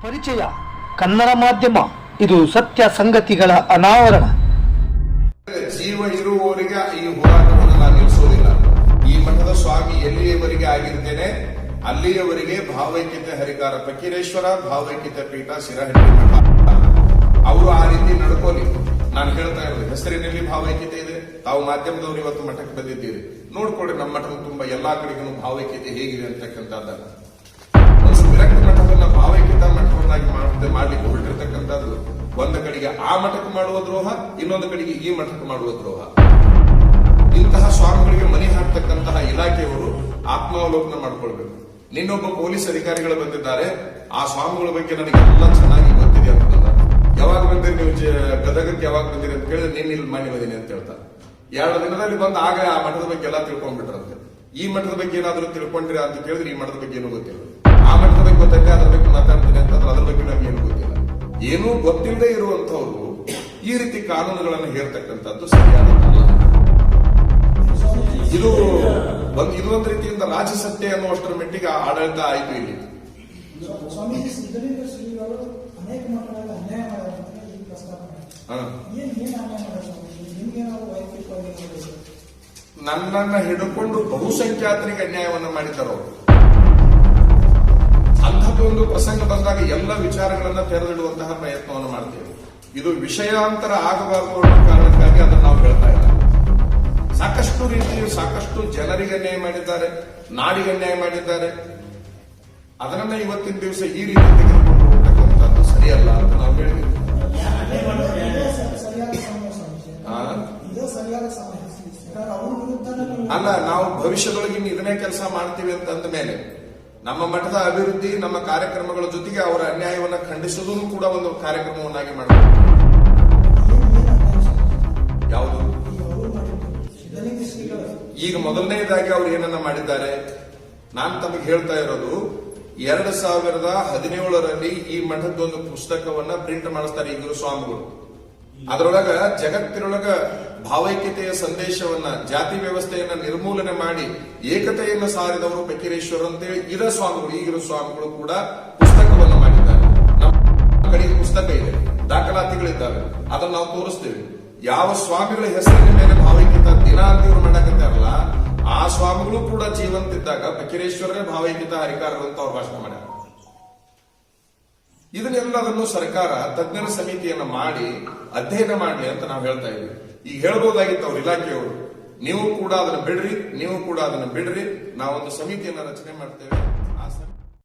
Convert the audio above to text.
ಪರಿಚಯ ಕನ್ನಡ ಮಾಧ್ಯಮ ಇದು ಸತ್ಯ ಸಂಗತಿಗಳ ಅನಾವರಣ. ಜೀವ ಇರುವವರಿಗೆ ಈ ಹೋರಾಟವನ್ನು ನಾನು ನಿಲ್ಲಿಸೋದಿಲ್ಲ. ಈ ಮಠದ ಸ್ವಾಮಿ ಎಲ್ಲಿಯವರೆಗೆ ಆಗಿರ್ತೇನೆ ಅಲ್ಲಿಯವರೆಗೆ ಭಾವೈಕ್ಯತೆ ಹರಿಕಾರ ಫಕೀರೇಶ್ವರ ಭಾವೈಕ್ಯತೆ ಪೀಠ ಸಿರಹಟ್ಟಿ ಮಠ ಅವರು ಆ ರೀತಿ ನಡ್ಕೋಲಿ. ನಾನು ಹೇಳ್ತಾ ಇರೋದು ಹೆಸರಿನಲ್ಲಿ ಭಾವೈಕ್ಯತೆ ಇದೆ. ತಾವು ಮಾಧ್ಯಮದವರು ಇವತ್ತು ಮಠಕ್ಕೆ ಬಂದಿದ್ದೀರಿ, ನೋಡ್ಕೊಳ್ಳಿ ನಮ್ಮ ಮಠದ ತುಂಬಾ ಎಲ್ಲಾ ಕಡೆಗೂ ಭಾವೈಕ್ಯತೆ ಹೇಗಿದೆ ಅಂತಕ್ಕಂಥದ್ದು. ಒಂದು ವಿರಕ್ತ ಮಠವನ್ನ ಭಾವೈಕ್ಯತಾ ಮಠವನ್ನಾಗಿ ಮಾಡ್ಲಿಕ್ಕೆ ಹೊರಟಿರ್ತಕ್ಕಂಥದ್ದು ಒಂದು ಕಡೆಗೆ ಆ ಮಠಕ್ಕೆ ಮಾಡುವ ದ್ರೋಹ, ಇನ್ನೊಂದು ಕಡೆಗೆ ಈ ಮಠಕ್ಕೆ ಮಾಡುವ ದ್ರೋಹ. ಇಂತಹ ಸ್ವಾಮಿಗಳಿಗೆ ಮನೆ ಹಾಕ್ತಕ್ಕಂತಹ ಇಲಾಖೆಯವರು ಆತ್ಮಾವಲೋಕನ ಮಾಡ್ಕೊಳ್ಬೇಕು. ನಿನ್ನೊಬ್ಬ ಪೊಲೀಸ್ ಅಧಿಕಾರಿಗಳು ಬಂದಿದ್ದಾರೆ, ಆ ಸ್ವಾಮಿಗಳ ಬಗ್ಗೆ ನನಗೆ ಎಲ್ಲ ಚೆನ್ನಾಗಿ ಗೊತ್ತಿದೆ ಅಂತಂದ. ಯಾವಾಗ ಬಂದಿರಿ ನೀವು ಗದಗಕ್ಕೆ, ಯಾವಾಗ ಬಂದಿರಿ ಅಂತ ಕೇಳಿದ್ರೆ ನೀನ್ ಇಲ್ಲಿ ಮಾಡಿ ಬಂದೀನಿ ಅಂತ ಹೇಳ್ತಾರೆ. 2 ದಿನದಲ್ಲಿ ಬಂದು ಆಗ ಆ ಮಠದ ಬಗ್ಗೆ ಎಲ್ಲ ತಿಳ್ಕೊಂಡ್ಬಿಟ್ರಂತೆ. ಈ ಮಠದ ಬಗ್ಗೆ ಏನಾದ್ರು ತಿಳ್ಕೊಂಡ್ರಿ ಅಂತ ಕೇಳಿದ್ರೆ ಈ ಮಠದ ಬಗ್ಗೆ ಏನೂ ಗೊತ್ತಿಲ್ಲ. ಆ ಮಠದ ಬಗ್ಗೆ ಗೊತ್ತೈತೆ, ಅದ್ರ ಬಗ್ಗೆ ಮಾತಾಡ್ತೀನಿ ಅಂತಂದ್ರೆ ಅದ್ರ ಬಗ್ಗೆ ನಮ್ಗೆ ಏನು ಗೊತ್ತಿಲ್ಲ. ಏನೂ ಗೊತ್ತಿಲ್ಲದೆ ಇರುವಂತವ್ರು ಈ ರೀತಿ ಕಾನೂನುಗಳನ್ನು ಹೇರ್ತಕ್ಕಂಥದ್ದು ಸರಿಯಾದಲ್ಲ. ಇದು ಒಂದು ರೀತಿಯಿಂದ ರಾಜಸತ್ಯ ಅನ್ನುವಷ್ಟರ ಮಟ್ಟಿಗೆ ಆಡಳಿತ ಆಯ್ತು ಇಲ್ಲಿ. ನನ್ನನ್ನ ಹಿಡ್ಕೊಂಡು ಬಹುಸಂಖ್ಯಾತರಿಗೆ ಅನ್ಯಾಯವನ್ನು ಮಾಡಿದ್ದಾರವರು. ಅಂಥದ್ದೊಂದು ಪ್ರಸಂಗ ಬಂದಾಗ ಎಲ್ಲ ವಿಚಾರಗಳನ್ನ ತೆರೆದಿಡುವಂತಹ ಪ್ರಯತ್ನವನ್ನು ಮಾಡ್ತೇವೆ. ಇದು ವಿಷಯಾಂತರ ಆಗಬಾರದು ಅನ್ನೋ ಕಾರಣಕ್ಕಾಗಿ ಅದನ್ನು ನಾವು ಹೇಳ್ತಾ ಇಲ್ಲ. ಸಾಕಷ್ಟು ರೀತಿಯ ಸಾಕಷ್ಟು ಜನರಿಗೆ ಅನ್ಯಾಯ ಮಾಡಿದ್ದಾರೆ, ನಾಡಿಗೆ ಅನ್ಯಾಯ ಮಾಡಿದ್ದಾರೆ. ಅದನ್ನ ಇವತ್ತಿನ ದಿವಸ ಈ ರೀತಿ ತೆಗೆದುಕೊಂಡು ಹೋಗ್ತಕ್ಕಂಥದ್ದು ಸರಿಯಲ್ಲ ಅಂತ ನಾವು ಹೇಳಿದ್ವಿ. ಅಲ್ಲ, ನಾವು ಭವಿಷ್ಯದೊಳಗೆ ಇದನ್ನೇ ಕೆಲಸ ಮಾಡ್ತೀವಿ ಅಂತ ಅಂದ ಮೇಲೆ ನಮ್ಮ ಮಠದ ಅಭಿವೃದ್ಧಿ, ನಮ್ಮ ಕಾರ್ಯಕ್ರಮಗಳ ಜೊತೆಗೆ ಅವರ ಅನ್ಯಾಯವನ್ನು ಖಂಡಿಸುವುದನ್ನು ಕೂಡ ಒಂದು ಕಾರ್ಯಕ್ರಮವನ್ನಾಗಿ ಮಾಡಬೇಕು. ಯಾವುದು ಈಗ ಮೊದಲನೇದಾಗಿ ಅವರು ಏನನ್ನ ಮಾಡಿದ್ದಾರೆ, ನಾನು ತಮಗೆ ಹೇಳ್ತಾ ಇರೋದು 2017ರಲ್ಲಿ ಈ ಮಠದೊಂದು ಪುಸ್ತಕವನ್ನ ಪ್ರಿಂಟ್ ಮಾಡಿಸ್ತಾರೆ ಈಗಲೂ ಸ್ವಾಮಿಗಳು. ಅದರೊಳಗ ಜಗತ್ತಿನೊಳಗ ಭಾವೈಕ್ಯತೆಯ ಸಂದೇಶವನ್ನ, ಜಾತಿ ವ್ಯವಸ್ಥೆಯನ್ನ ನಿರ್ಮೂಲನೆ ಮಾಡಿ ಏಕತೆಯನ್ನು ಸಾರಿದವರು ಫಕೀರೇಶ್ವರ ಅಂತೇಳಿ ಇರೋ ಸ್ವಾಮಿಗಳು, ಈಗಿರೋ ಸ್ವಾಮಿಗಳು ಕೂಡ ಪುಸ್ತಕವನ್ನ ಮಾಡಿದ್ದಾರೆ. ನಮ್ಮ ಕಡೆಗೆ ಪುಸ್ತಕ ಇದೆ, ದಾಖಲಾತಿಗಳಿದ್ದಾವೆ, ಅದನ್ನ ನಾವು ತೋರಿಸ್ತೇವೆ. ಯಾವ ಸ್ವಾಮಿಗಳ ಹೆಸರಿನ ಮೇಲೆ ಭಾವೈಕ್ಯತಾ ದಿನ ಅಂತ ಇವ್ರು ಮಾಡಕತ್ತಾರಲ್ಲ, ಆ ಸ್ವಾಮಿಗಳು ಕೂಡ ಜೀವಂತಿದ್ದಾಗ ಫಕೀರೇಶ್ವರನೇ ಭಾವೈಕ್ಯತಾ ಹರಿಕಾರರು ಅಂತ ಅವ್ರು ಭಾಷಣ ಮಾಡ್ಯಾರ. ಇದನ್ನೆಲ್ಲದನ್ನು ಸರ್ಕಾರ ತಜ್ಞರ ಸಮಿತಿಯನ್ನ ಮಾಡಿ ಅಧ್ಯಯನ ಮಾಡಲಿ ಅಂತ ನಾವು ಹೇಳ್ತಾ ಇದ್ದೀವಿ. ಈಗ ಹೇಳ್ಬೋದಾಗಿತ್ತು ಅವ್ರ ಇಲಾಖೆಯವರು, ನೀವು ಕೂಡ ಅದನ್ನ ಬಿಡ್ರಿ, ನಾವೊಂದು ಸಮಿತಿಯನ್ನ ರಚನೆ ಮಾಡ್ತೇವೆ.